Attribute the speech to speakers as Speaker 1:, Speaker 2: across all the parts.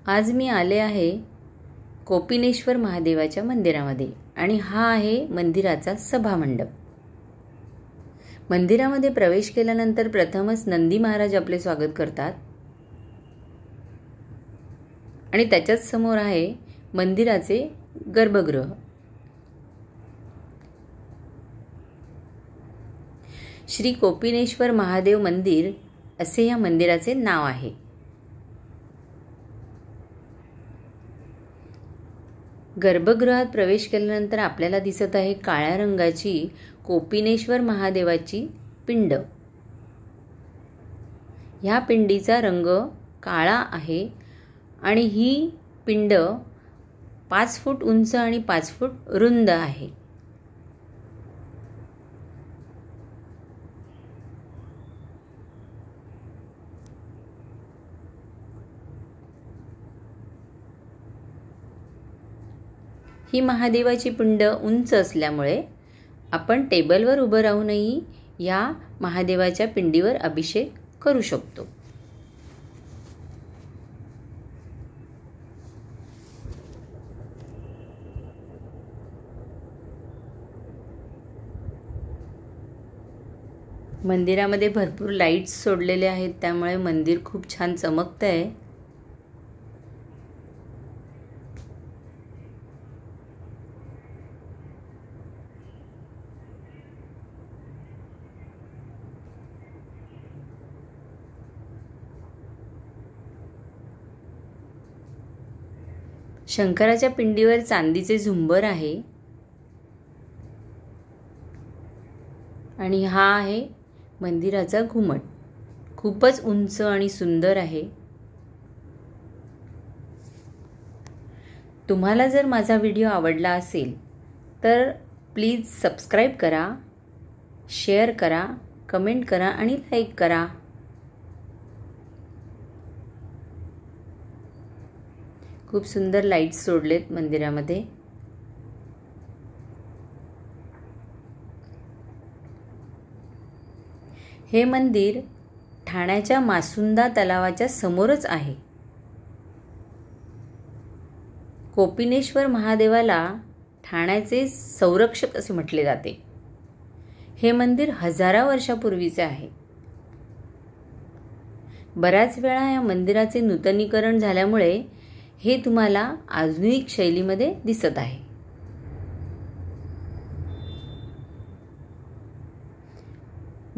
Speaker 1: आज मी आले आहे कोपिनेश्वर महादेवाच्या मंदिरामध्ये आणि हा आहे मंदिराचा सभामंडप। मंदिरामध्ये प्रवेश केल्यानंतर प्रथमच नंदी महाराज आपले स्वागत करतात आणि त्याच्याच समोर आहे मंदिराचे गर्भगृह। श्री कोपिनेश्वर महादेव मंदिर असे या मंदिराचे नाव आहे। गर्भगृहात प्रवेश केल्यानंतर आपल्याला दिसत आहे काळ्या रंगाची कोपिनेश्वर महादेवाची पिंड। ह्या पिंडीचा रंग काळा आहे आणि ही पिंड 5 फूट उंच आणि 5 फूट रुंद आहे। ही महादेवाची पिंड उंच असल्यामुळे आपण टेबलवर उभं राहूनही या महादेवाच्या पिंडीवर अभिषेक करू शकतो। मंदिरामध्ये भरपूर लाईट्स सोडलेले आहेत, त्यामुळे मंदिर खूप छान चमकतंय। शंकराच्या पिंडीवर चांदीचे झुंबर आहे आणि हा आहे मंदिराचा घुमट। खूपच उंच आणि सुंदर आहे। तुम्हाला जर माझा व्हिडिओ आवडला असेल तर प्लीज सबस्क्राईब करा, शेअर करा, कमेंट करा आणि लाईक करा। खूप सुंदर लाईट्स सोडलेत मंदिरामध्ये। हे मंदिर ठाण्याच्या मासुंदा तलावाच्या समोरच आहे। कोपिनेश्वर महादेवाला ठाण्याचे संरक्षक असे म्हटले जाते। हे मंदिर हजारो वर्षापूर्वीचे आहे। बऱ्याच वेळा या मंदिराचे नूतनीकरण झाल्यामुळे हे तुम्हाला आधुनिक शैलीमध्ये दिसत आहे।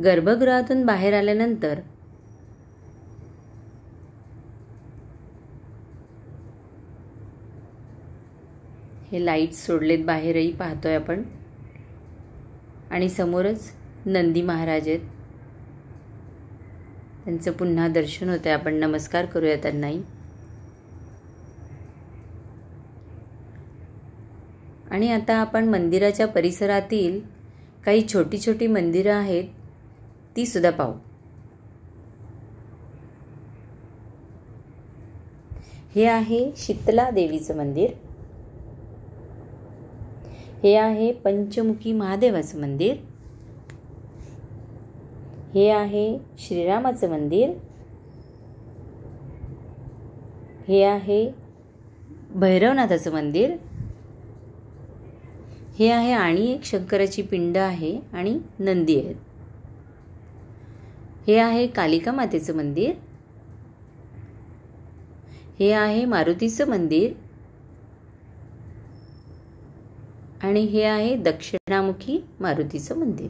Speaker 1: गर्भगृहातून बाहेर आल्यानंतर हे लाईट्स सोडलेत, बाहेरही पाहतोय आपण आणि समोरच नंदी महाराज आहेत। त्यांचं पुन्हा दर्शन होतंय, आपण नमस्कार करूया त्यांनाही। आणि आता आपण मंदिराच्या परिसरातील काही छोटी छोटी मंदिरं आहेत ती सुद्धा पाहू। हे आहे शीतला देवीचं मंदिर। हे आहे पंचमुखी महादेवाचं मंदिर। हे आहे श्रीरामाचं मंदिर। हे आहे भैरवनाथाचं मंदिर। हे आहे आणि एक शंकराची पिंड आहे आणि नंदी आहेत। हे आहे कालिका मातेचं मंदिर। हे आहे मारुतीचं मंदिर आणि हे आहे दक्षिणामुखी मारुतीचं मंदिर।